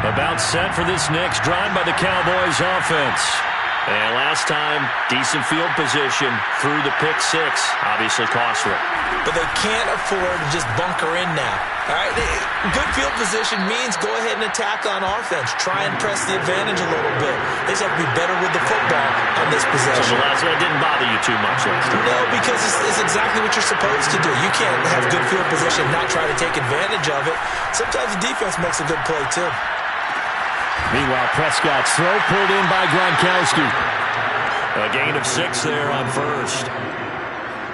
About set for this next drive by the Cowboys offense. And last time, decent field position through the pick six. Obviously costly. But they can't afford to just bunker in now. All right, good field position means go ahead and attack on offense. Try and press the advantage a little bit. They just have to be better with the football on this possession. So that didn't bother you too much last time? No, because it's exactly what you're supposed to do. You can't have good field position and not try to take advantage of it. Sometimes the defense makes a good play, too. Meanwhile, Prescott's throw pulled in by Gronkowski. A gain of 6 there on first.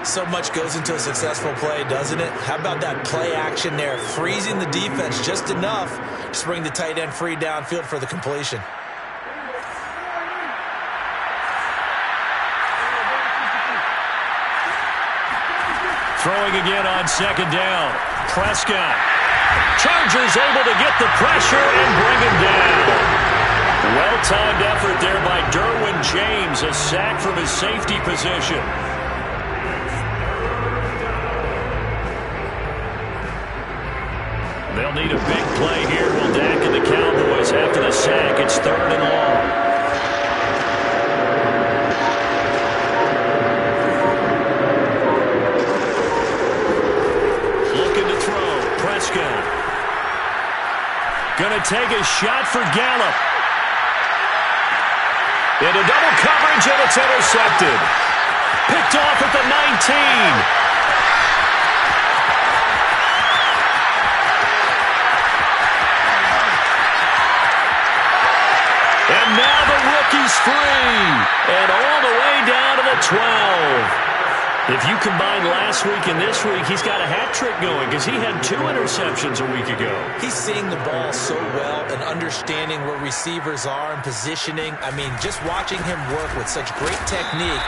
So much goes into a successful play, doesn't it? How about that play action there? Freezing the defense just enough to bring the tight end free downfield for the completion. Throwing again on second down. Prescott. Chargers able to get the pressure and bring him down. Well-timed effort there by Derwin James. A sack from his safety position. They'll need a big play here. Will Dak and the Cowboys after the sack. It's 3rd and long. Looking to throw. Prescott. Going to take a shot for Gallup. Into double coverage, and it's intercepted. Picked off at the 19. And now the rookie's free. And all the way down to the 12. If you combine last week and this week, he's got a hat trick going because he had 2 interceptions a week ago. He's seeing the ball so well and understanding where receivers are and positioning. I mean, just watching him work with such great technique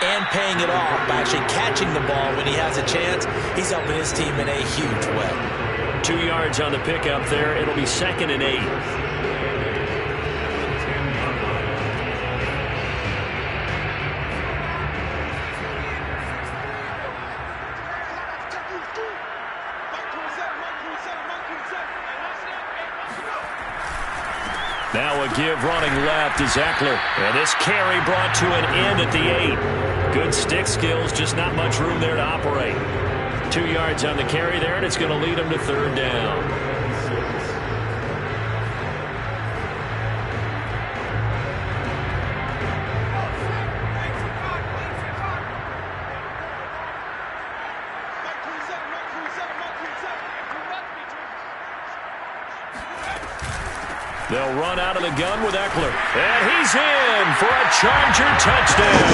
and paying it off by actually catching the ball when he has a chance, he's helping his team in a huge way. 2 yards on the pickup there. It'll be 2nd and 8. Now a give running left is Eckler. And this carry brought to an end at the 8. Good stick skills, just not much room there to operate. 2 yards on the carry there, and it's going to lead him to 3rd down. They'll run out of the gun with Eckler. And he's in for a Charger touchdown.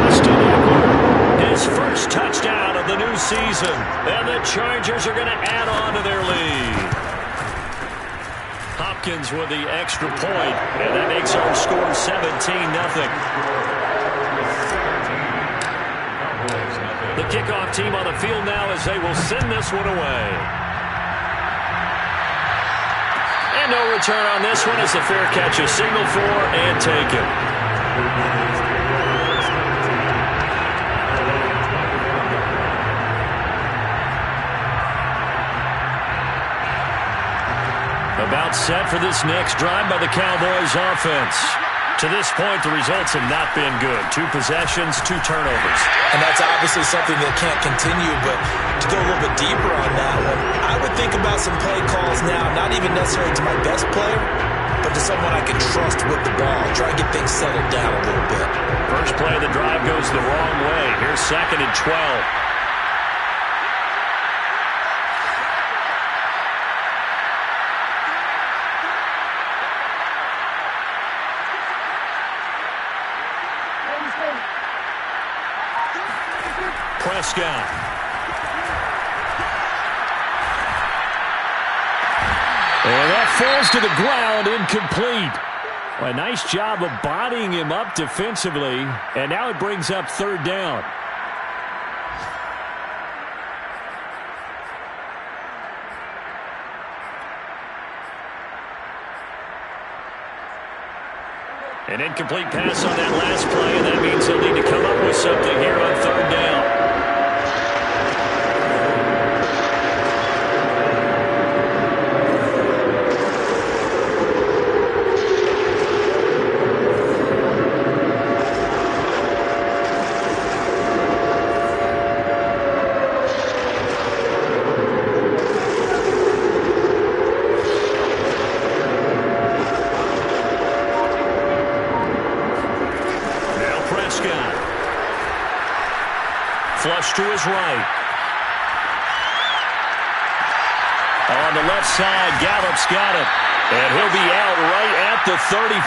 Austin Eckler, his first touchdown of the new season. And the Chargers are going to add on to their lead. Hopkins with the extra point. And that makes our score 17-0. The kickoff team on the field now as they will send this one away. And no return on this one as the fair catch is signaled for and taken. About set for this next drive by the Cowboys offense. To this point, the results have not been good. 2 possessions, 2 turnovers. And that's obviously something that can't continue, but to go a little bit deeper on that one, I would think about some play calls now, not even necessarily to my best player, but to someone I can trust with the ball. Try to get things settled down a little bit. First play of the drive goes the wrong way. Here's 2nd and 12. Prescott. And that falls to the ground, incomplete. A nice job of bodying him up defensively, and now it brings up 3rd down. An incomplete pass on that last play, and that means they'll need to come up with something here on 3rd down. flush to his right. On the left side, Gallup's got it. And he'll be out right at the 35.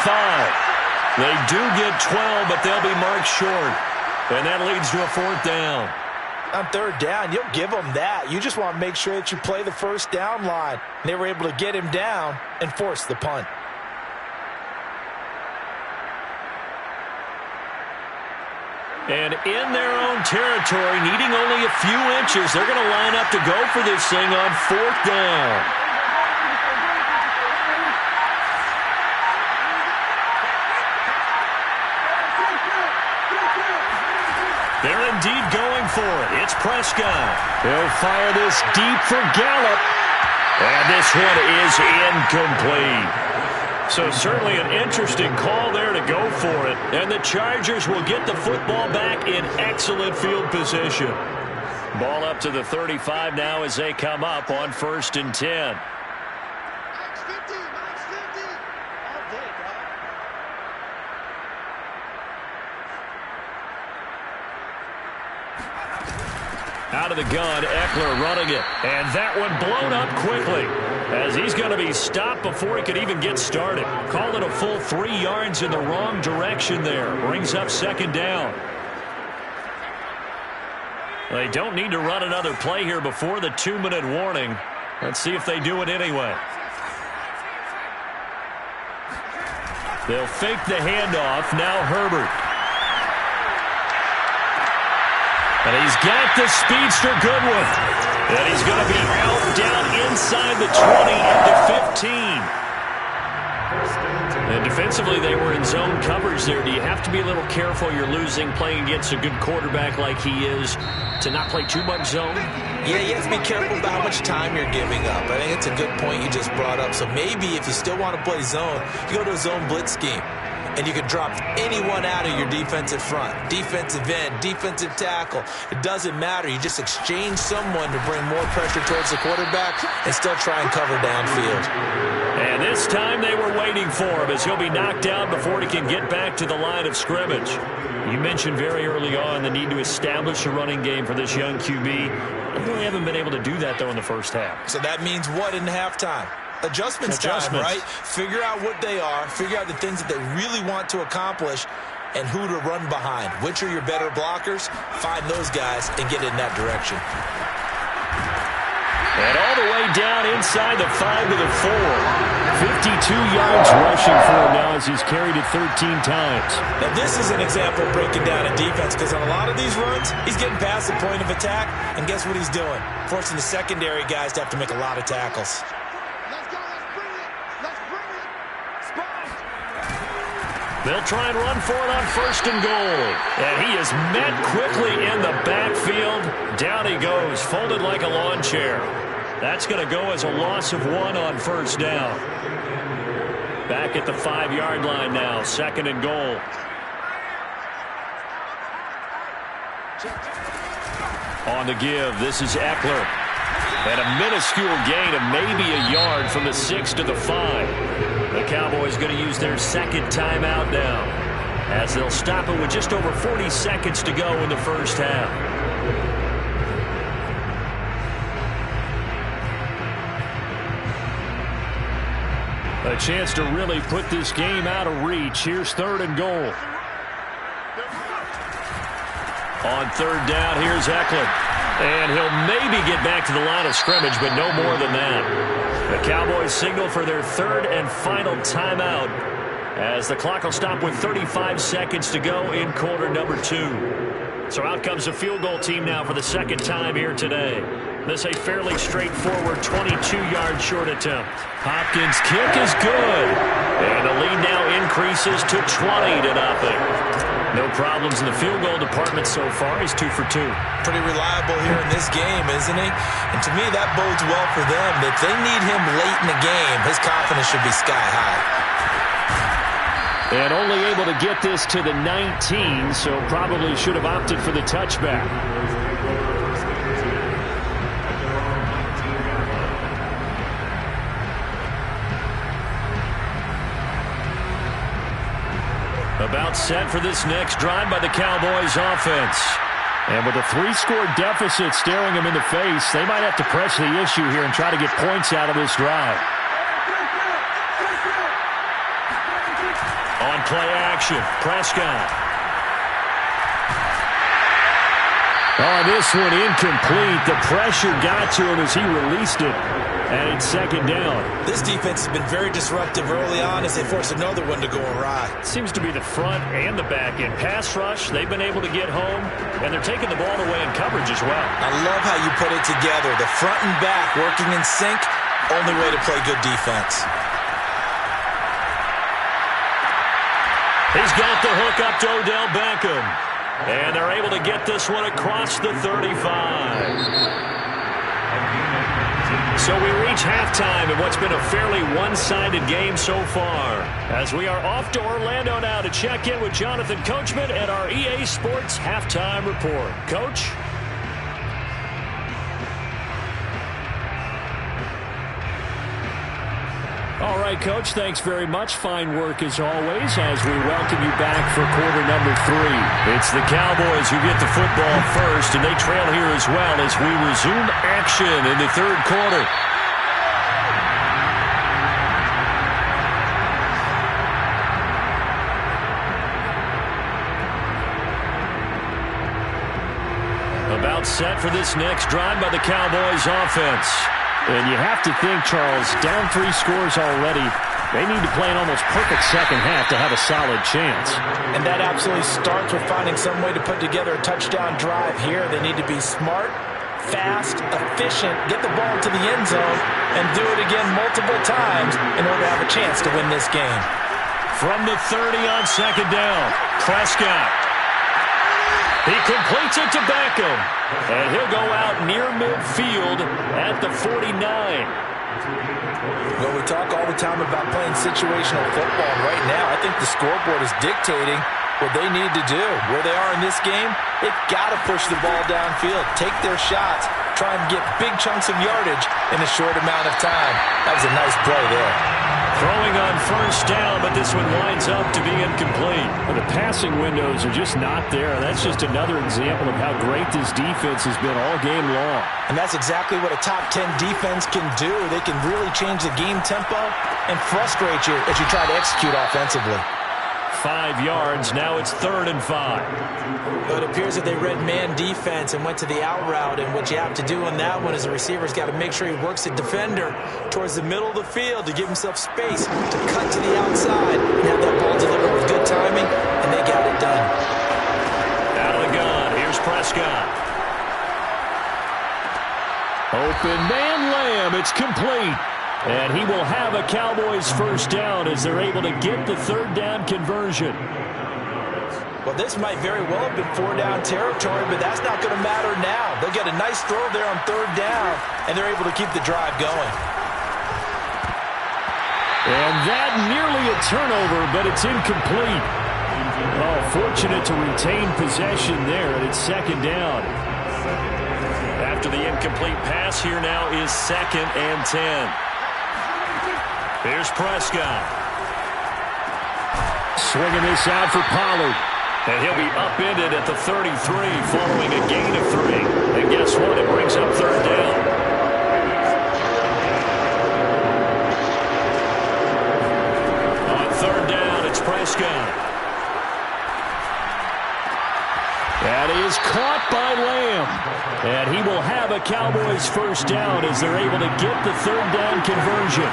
They do get 12, but they'll be marked short. And that leads to a 4th down. On 3rd down, you'll give them that. You just want to make sure that you play the first down line. They were able to get him down and force the punt. And in their own territory, needing only a few inches, they're going to line up to go for this thing on 4th down. They're indeed going for it. It's Prescott. He'll fire this deep for Gallup. And this one is incomplete. So certainly an interesting call there to go for it. And the Chargers will get the football back in excellent field position. Ball up to the 35 now as they come up on 1st and 10. Out of the gun, Eckler running it. And that one blown up quickly as he's going to be stopped before he could even get started. Call it a full 3 yards in the wrong direction there. Brings up 2nd down. They don't need to run another play here before the 2-minute warning. Let's see if they do it anyway. They'll fake the handoff. Now Herbert. And he's got the speedster Goodwin. And he's going to be out down inside the 20 into 15. And defensively, they were in zone coverage there. Do you have to be a little careful? You're losing playing against a good quarterback like he is to not play too much zone? Yeah, you have to be careful about how much time you're giving up. I think it's a good point you just brought up. So maybe if you still want to play zone, you go to a zone blitz scheme. And you can drop anyone out of your defensive front. Defensive end, defensive tackle. It doesn't matter. You just exchange someone to bring more pressure towards the quarterback and still try and cover downfield. And this time they were waiting for him as he'll be knocked out before he can get back to the line of scrimmage. You mentioned very early on the need to establish a running game for this young QB. They really haven't been able to do that, though, in the first half. So that means what in halftime? Adjustments time, right? Figure out what they are, figure out the things that they really want to accomplish, and who to run behind. Which are your better blockers? Find those guys and get in that direction. And all the way down inside the 5 to the 4. 52 yards rushing for him now as he's carried it 13 times. Now this is an example of breaking down a defense, because on a lot of these runs, he's getting past the point of attack, and guess what he's doing? Forcing the secondary guys to have to make a lot of tackles. They'll try and run for it on 1st and goal. And he is met quickly in the backfield. Down he goes, folded like a lawn chair. That's going to go as a loss of 1 on 1st down. Back at the 5-yard line now, 2nd and goal. On the give, this is Eckler. And a minuscule gain of maybe a yard from the 6 to the 5. The Cowboys going to use their 2nd timeout now as they'll stop it with just over 40 seconds to go in the first half. A chance to really put this game out of reach. Here's 3rd and goal. On 3rd down, here's Eckler. And he'll maybe get back to the line of scrimmage, but no more than that. The Cowboys signal for their 3rd and final timeout as the clock will stop with 35 seconds to go in quarter number 2. So out comes the field goal team now for the 2nd time here today. This a fairly straightforward 22-yard short attempt. Hopkins' kick is good. And the lead now increases to 20-0. No problems in the field goal department so far. He's 2 for 2. Pretty reliable here in this game, isn't he? And to me, that bodes well for them. If they need him late in the game, his confidence should be sky high. And only able to get this to the 19, so probably should have opted for the touchback. About set for this next drive by the Cowboys offense. And with a 3-score deficit staring them in the face, they might have to press the issue here and try to get points out of this drive. On play action, Prescott. Oh, this one incomplete. The pressure got to him as he released it. And it's second down. This defense has been very disruptive early on as they force another one to go awry. Seems to be the front and the back end. Pass rush, they've been able to get home, and they're taking the ball away in coverage as well. I love how you put it together. The front and back working in sync, only way to play good defense. He's got the hook up to Odell Beckham. And they're able to get this one across the 35. So we reach halftime in what's been a fairly one-sided game so far. As we are off to Orlando now to check in with Jonathan Coachman at our EA Sports Halftime Report. Coach? All right, Coach, thanks very much. Fine work as always as we welcome you back for quarter number 3. It's the Cowboys who get the football first, and they trail here as well as we resume action in the third quarter. About set for this next drive by the Cowboys offense. And you have to think, Charles, down 3 scores already, they need to play an almost perfect second half to have a solid chance. And that absolutely starts with finding some way to put together a touchdown drive here. They need to be smart, fast, efficient, get the ball to the end zone, and do it again multiple times in order to have a chance to win this game. From the 30 on second down, Prescott. He completes it to Beckham. And he'll go out near midfield at the 49. Well, we talk all the time about playing situational football. And right now, I think the scoreboard is dictating what they need to do. Where they are in this game, they've got to push the ball downfield, take their shots, try and get big chunks of yardage in a short amount of time. That was a nice play there. Throwing on first down, but this one winds up to be incomplete. Well, the passing windows are just not there. That's just another example of how great this defense has been all game long. And that's exactly what a top 10 defense can do. They can really change the game tempo and frustrate you as you try to execute offensively. 5 yards. Now it's 3rd and 5. But it appears that they read man defense and went to the out route. And what you have to do on that one is the receiver's got to make sure he works the defender towards the middle of the field to give himself space to cut to the outside and have that ball delivered with good timing. And they got it done. Out of the gun. Here's Prescott. Open man Lamb. It's complete. And he will have a Cowboys first down as they're able to get the 3rd down conversion. Well, this might very well have been 4-down territory, but that's not going to matter now. They'll get a nice throw there on 3rd down, and they're able to keep the drive going. And that nearly a turnover, but it's incomplete. Oh, fortunate to retain possession there, and it's 2nd down. After the incomplete pass, here now is 2nd and 10. Here's Prescott. Swinging this out for Pollard. And he'll be upended at the 33 following a gain of 3. And guess what? It brings up 3rd down. On 3rd down, it's Prescott. That is caught by Lamb. And he will have a Cowboys first down as they're able to get the 3rd down conversion.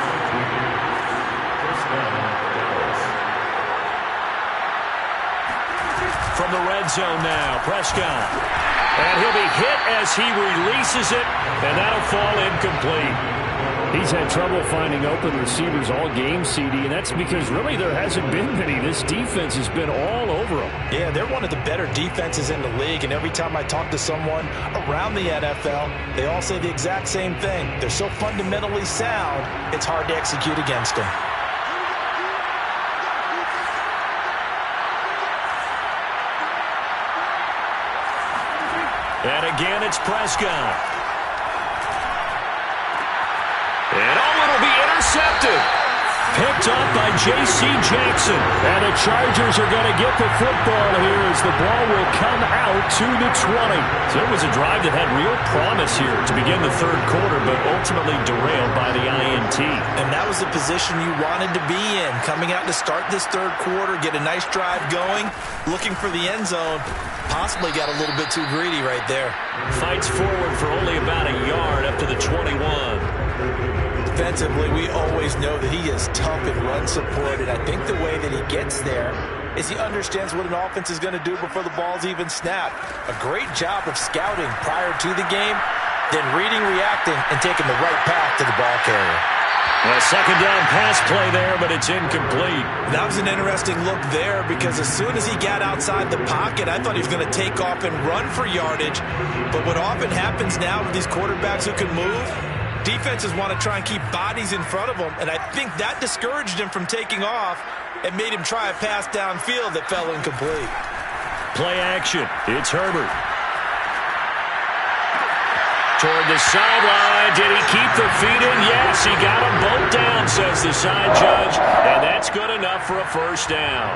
From the red zone now, Prescott. And he'll be hit as he releases it, and that'll fall incomplete. He's had trouble finding open receivers all game, CD, and that's because really there hasn't been many. This defense has been all over them. Yeah, they're one of the better defenses in the league, and every time I talk to someone around the NFL, they all say the exact same thing. They're so fundamentally sound, it's hard to execute against them. And again, it's Prescott. And oh, it'll be intercepted. picked up by J.C. Jackson. And the Chargers are going to get the football here as the ball will come out to the 20. So it was a drive that had real promise here to begin the third quarter, but ultimately derailed by the INT. And that was the position you wanted to be in, coming out to start this third quarter, get a nice drive going, looking for the end zone. Possibly got a little bit too greedy right there. Fights forward for only about a yard up to the 21. Defensively, we always know that he is tough and run support, and I think the way that he gets there is he understands what an offense is going to do before the ball's even snapped. A great job of scouting prior to the game, then reading, reacting, and taking the right path to the ball carrier. A second down pass play there, but it's incomplete. That was an interesting look there because as soon as he got outside the pocket, I thought he was going to take off and run for yardage. But what often happens now with these quarterbacks who can move, defenses want to try and keep bodies in front of them, and I think that discouraged him from taking off and made him try a pass downfield that fell incomplete. Play action. It's Herbert. Toward the sideline. Did he keep the feet in? Yes, he got them both down, says the side judge, and that's good enough for a first down.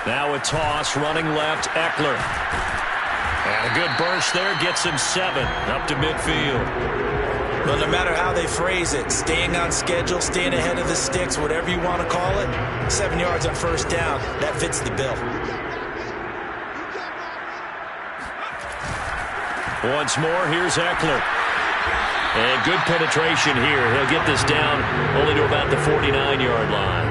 Now a toss, running left, Eckler. And a good burst there gets him 7 up to midfield. Well, no matter how they phrase it, staying on schedule, staying ahead of the sticks, whatever you want to call it, 7 yards on first down, that fits the bill. Once more, here's Eckler. And good penetration here. He'll get this down only to about the 49-yard line.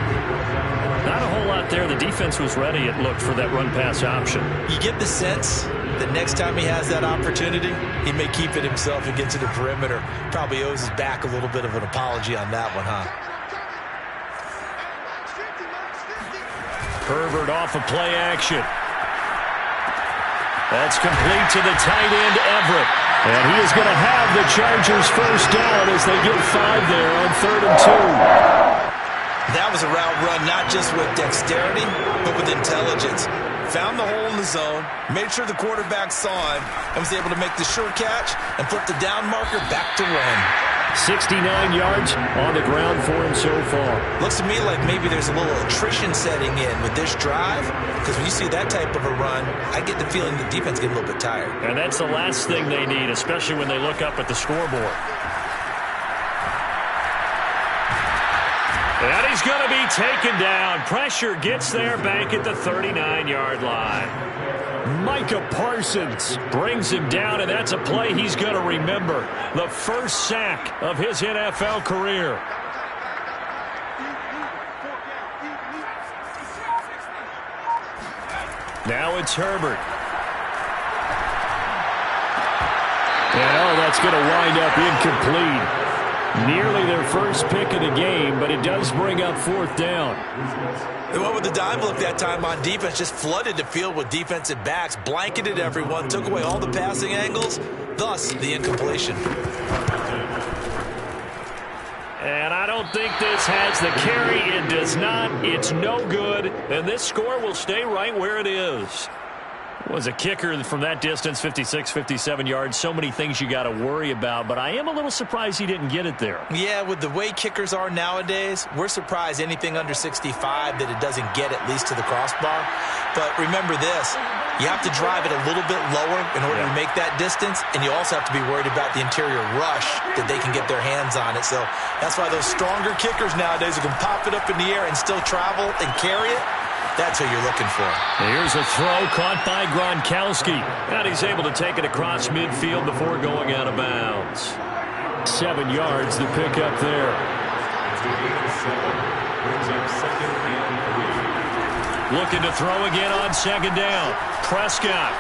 Not a whole lot there. The defense was ready, it looked, for that run-pass option. You get the sense that next time he has that opportunity, he may keep it himself and get to the perimeter. Probably owes his back a little bit of an apology on that one, huh? Herbert off of play action. That's complete to the tight end, Everett. And he is going to have the Chargers first down as they get 5 there on 3rd and 2. That was a route run not just with dexterity, but with intelligence. Found the hole in the zone, made sure the quarterback saw him, and was able to make the sure catch and flip the down marker back to run. 69 yards on the ground for him so far. Looks to me like maybe there's a little attrition setting in with this drive, because when you see that type of a run, I get the feeling the defense gets a little bit tired. And that's the last thing they need, especially when they look up at the scoreboard. And he's going to be taken down. Pressure gets there back at the 39-yard line. Micah Parsons brings him down, and that's a play he's going to remember. The first sack of his NFL career. Now it's Herbert. And that's going to wind up incomplete. Nearly their first pick of the game, but it does bring up 4th down. They went with the dive look that time on defense, just flooded the field with defensive backs, blanketed everyone, took away all the passing angles, thus the incompletion. And I don't think this has the carry. It does not. It's no good. And this score will stay right where it is. Was a kicker from that distance, 56, 57 yards. So many things you got to worry about, but I am a little surprised he didn't get it there. Yeah, with the way kickers are nowadays, we're surprised anything under 65 that it doesn't get at least to the crossbar. But remember this, you have to drive it a little bit lower in order to make that distance, and you also have to be worried about the interior rush that they can get their hands on it. So that's why those stronger kickers nowadays who can pop it up in the air and still travel and carry it, that's who you're looking for. Here's a throw caught by Gronkowski. And he's able to take it across midfield before going out of bounds. 7 yards to pick up there. Looking to throw again on 2nd down. Prescott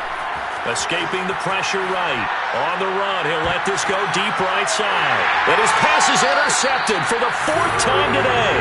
escaping the pressure right. On the run, he'll let this go deep right side. And his pass is intercepted for the 4th time today.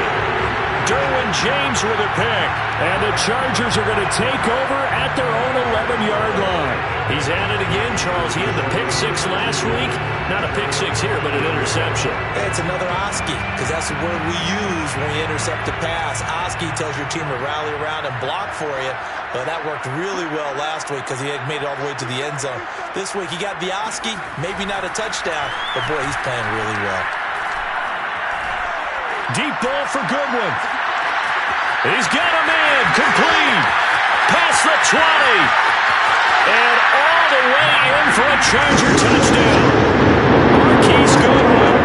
Derwin James with a pick. And the Chargers are going to take over at their own 11-yard line. He's at it again, Charles. He had the pick 6 last week. Not a pick 6 here, but an interception. It's another Oski, because that's the word we use when we intercept a pass. Oski tells your team to rally around and block for you. Well, that worked really well last week because he had made it all the way to the end zone. This week he got the Oski, maybe not a touchdown, but boy, he's playing really well. Deep ball for Goodwin. He's got a man, complete. Past the 20. And all the way in for a Charger touchdown. Marquise Goodwin,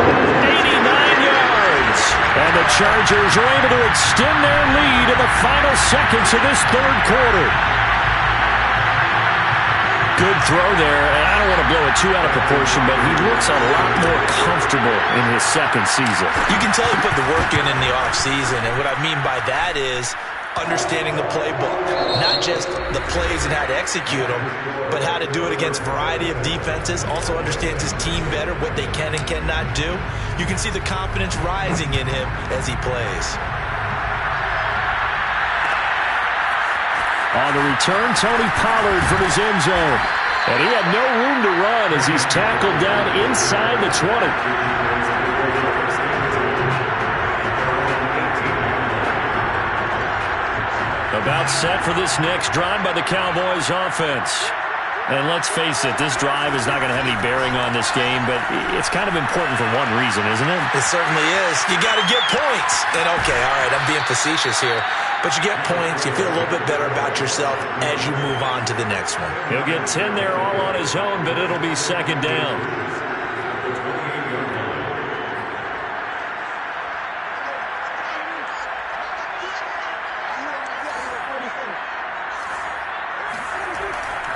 89 yards. And the Chargers are able to extend their lead in the final seconds of this third quarter. Good throw there, and I don't want to blow it too out of proportion, but he looks a lot more comfortable in his second season. You can tell he put the work in the offseason, and what I mean by that is understanding the playbook. Not just the plays and how to execute them, but how to do it against a variety of defenses. Also understands his team better, what they can and cannot do. You can see the confidence rising in him as he plays. On the return, Tony Pollard from his end zone. And he had no room to run as he's tackled down inside the 20. About set for this next drive by the Cowboys offense. And let's face it, this drive is not going to have any bearing on this game, but it's kind of important for one reason, isn't it? It certainly is. You got to get points. And okay, all right, I'm being facetious here. But you get points, you feel a little bit better about yourself as you move on to the next one. He'll get 10 there all on his own, but it'll be second down.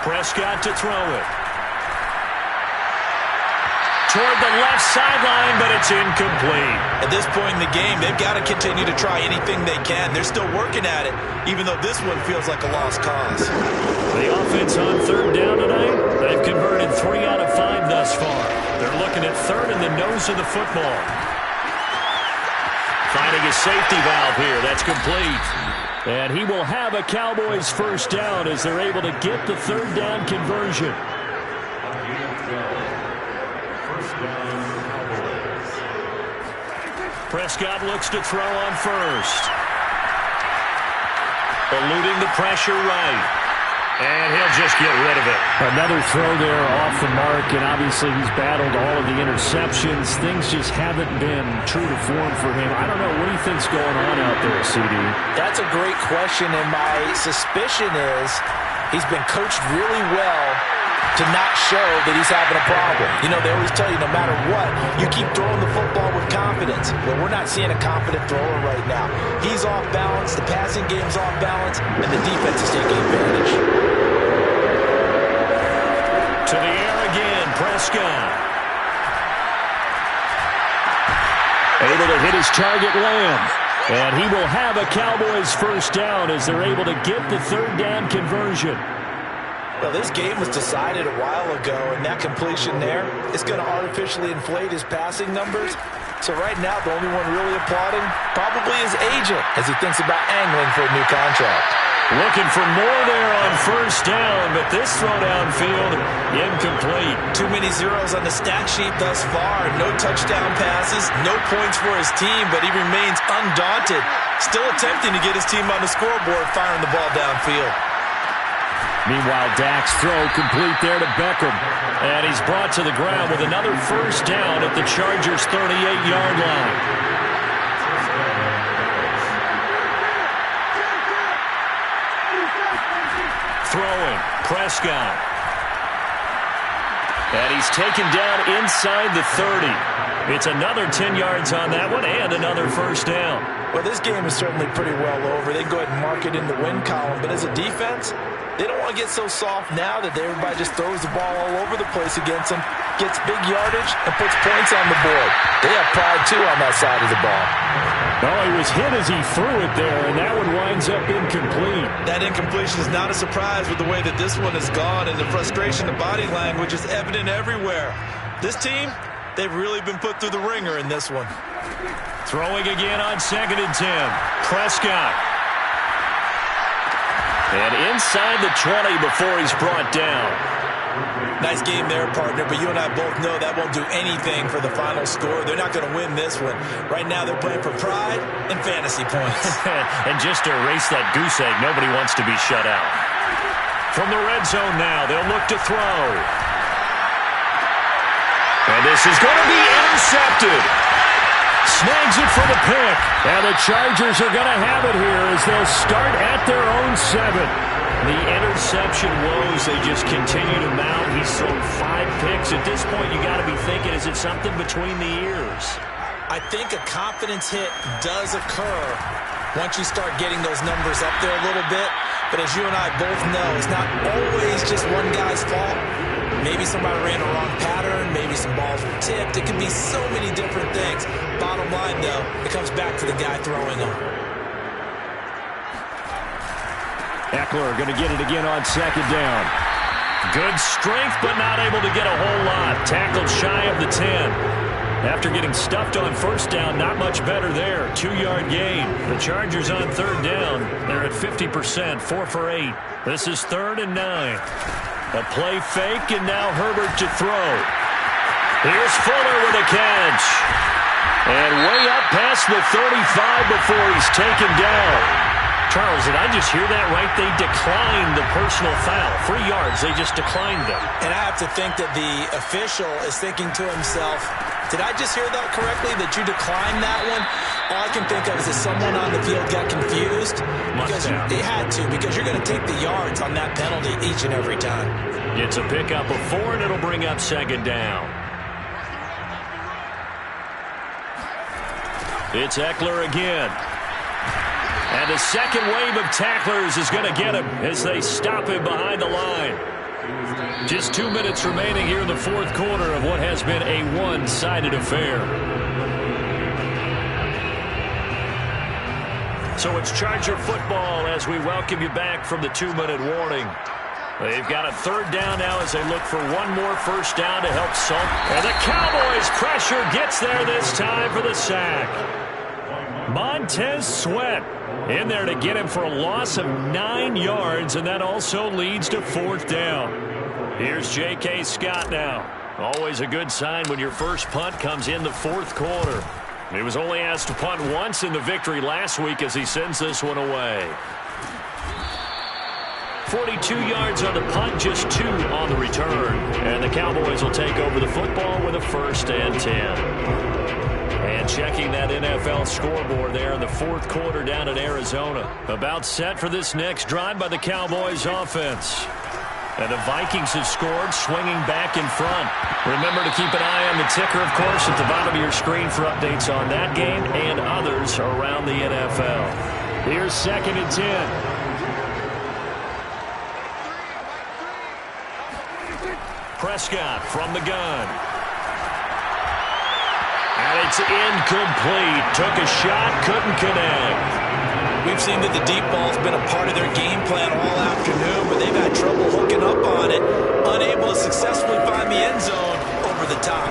Prescott to throw it. Toward the left sideline, but it's incomplete. At this point in the game, they've got to continue to try anything they can. They're still working at it, even though this one feels like a lost cause. The offense on third down tonight, they've converted 3 out of 5 thus far. They're looking at third in the nose of the football. Finding a safety valve here. That's complete. And he will have a Cowboys first down as they're able to get the third down conversion. Prescott looks to throw on first. Eluding the pressure right. And he'll just get rid of it. Another throw there off the mark, and obviously he's battled all of the interceptions. Things just haven't been true to form for him. I don't know. What do you think's going on out there, CD? That's a great question, and my suspicion is he's been coached really well to not show that he's having a problem. You know, they always tell you no matter what, you keep throwing the football with confidence. Well, we're not seeing a confident thrower right now. He's off balance, the passing game's off balance, and the defense is taking advantage. To the air again, Prescott. Able to hit his target, Lamb. And he will have a Cowboys first down as they're able to get the third down conversion. Well, this game was decided a while ago, and that completion there is going to artificially inflate his passing numbers. So right now, the only one really applauding probably his agent as he thinks about angling for a new contract. Looking for more there on first down, but this throw downfield, incomplete. Too many zeros on the stat sheet thus far. No touchdown passes, no points for his team, but he remains undaunted. Still attempting to get his team on the scoreboard, firing the ball downfield. Meanwhile, Dak's throw complete there to Beckham. And he's brought to the ground with another first down at the Chargers' 38-yard line. Throwing, Prescott. And he's taken down inside the 30. It's another 10 yards on that one and another first down. Well, this game is certainly pretty well over. They can go ahead and mark it in the win column. But as a defense, they don't want to get so soft now that everybody just throws the ball all over the place against them, gets big yardage, and puts points on the board. They have pride, too, on that side of the ball. Oh, he was hit as he threw it there, and that one winds up incomplete. That incompletion is not a surprise with the way that this one has gone, and the frustration of body language is evident everywhere. This team, they've really been put through the ringer in this one. Throwing again on 2nd and 10. Prescott. And inside the 20 before he's brought down. Nice game there, partner, but you and I both know that won't do anything for the final score. They're not going to win this one. Right now they're playing for pride and fantasy points. And just to erase that goose egg, nobody wants to be shut out. From the red zone now, they'll look to throw. And this is going to be intercepted. Snags it for the pick. And the Chargers are going to have it here as they'll start at their own 7. The interception woes, they just continue to mount. He's thrown 5 picks. At this point, you got to be thinking, is it something between the ears? I think a confidence hit does occur once you start getting those numbers up there a little bit. But as you and I both know, it's not always just one guy's fault. Maybe somebody ran a wrong pattern. Maybe some balls were tipped. It can be so many different things. Bottom line, though, it comes back to the guy throwing them. Eckler going to get it again on 2nd down. Good strength, but not able to get a whole lot. Tackled shy of the 10. After getting stuffed on 1st down, not much better there. 2-yard gain. The Chargers on 3rd down. They're at 50%, 4 for 8. This is 3rd and 9. A play fake, and now Herbert to throw. Here's Fuller with a catch. And way up past the 35 before he's taken down. Charles, did I just hear that right? They declined the personal foul. 3 yards, they just declined them. And I have to think that the official is thinking to himself, did I just hear that correctly, that you declined that one? All I can think of is that someone on the field got confused. They had to, because you're going to take the yards on that penalty each and every time. It's a pickup of 4, and it'll bring up 2nd down. It's Eckler again. And the second wave of tacklers is going to get him as they stop him behind the line. Just 2 minutes remaining here in the 4th quarter of what has been a one-sided affair. So it's Charger football as we welcome you back from the 2-minute warning. They've got a 3rd down now as they look for one more 1st down to help Salt. And the Cowboys' pressure gets there this time for the sack. Montez Sweat in there to get him for a loss of 9 yards, and that also leads to 4th down. Here's J.K. Scott now. Always a good sign when your first punt comes in the 4th quarter. He was only asked to punt once in the victory last week as he sends this one away. 42 yards on the punt, just 2 on the return. And the Cowboys will take over the football with a 1st and 10. And checking that NFL scoreboard there in the 4th quarter down in Arizona. About set for this next drive by the Cowboys offense. And the Vikings have scored, swinging back in front. Remember to keep an eye on the ticker, of course, at the bottom of your screen for updates on that game and others around the NFL. Here's 2nd and 10. Prescott from the gun. And it's incomplete. Took a shot, couldn't connect. We've seen that the deep ball's been a part of their game plan all afternoon, but they've had trouble hooking up on it, unable to successfully find the end zone over the top.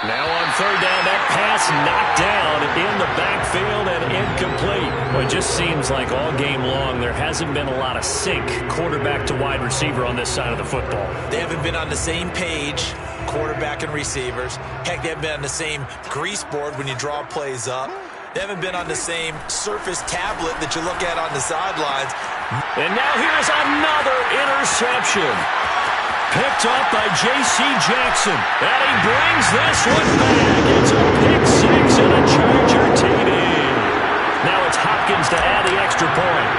Now on 3rd down, that pass knocked down in the backfield and incomplete. Well, it just seems like all game long there hasn't been a lot of sync quarterback to wide receiver on this side of the football. They haven't been on the same page, quarterback and receivers. Heck, they haven't been on the same grease board when you draw plays up. They haven't been on the same surface tablet that you look at on the sidelines. And now here's another interception. Picked up by J.C. Jackson. And he brings this one back. It's a pick 6 and a Charger TD. Now it's Hopkins to add the extra point.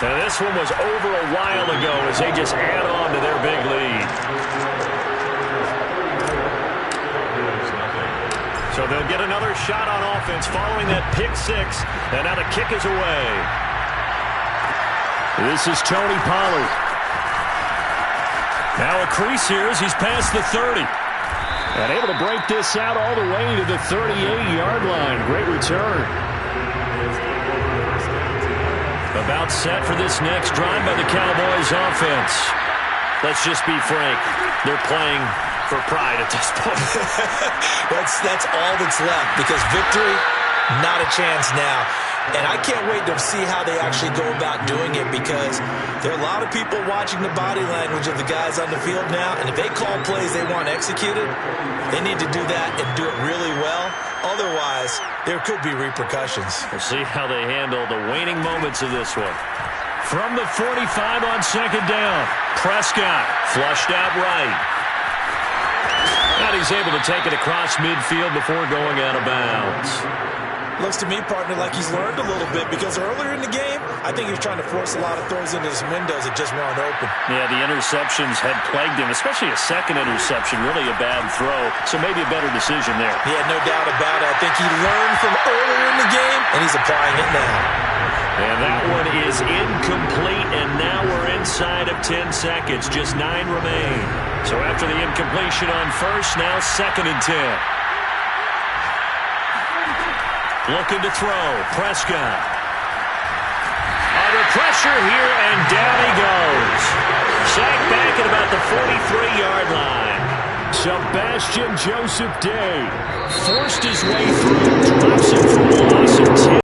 Now this one was over a while ago as they just add on to their big lead. So they'll get another shot on offense following that pick 6. And now the kick is away. This is Tony Pollard. Now a crease here as he's past the 30. And able to break this out all the way to the 38-yard line. Great return. About set for this next drive by the Cowboys offense. Let's just be frank. They're playing for pride at this point. That's all that's left, because victory, not a chance now. And I can't wait to see how they actually go about doing it, because there are a lot of people watching the body language of the guys on the field now, and if they call plays they want executed, they need to do that and do it really well. Otherwise, there could be repercussions. We'll see how they handle the waning moments of this one. From the 45 on second down, Prescott flushed out right. And he's able to take it across midfield before going out of bounds. Looks to me, partner, like he's learned a little bit, because earlier in the game, I think he was trying to force a lot of throws into his windows that just weren't open. Yeah, the interceptions had plagued him, especially a second interception, really a bad throw, so maybe a better decision there. Yeah, no doubt about it. I think he learned from earlier in the game, and he's applying it now. And that one is incomplete, and now we're inside of 10 seconds. Just 9 remain. So after the incompletion on first, now second and 10. Looking to throw. Prescott. Under pressure here, and down he goes. Sacked back at about the 43-yard line. Sebastian Joseph Day forced his way through, drops him for a loss of 10.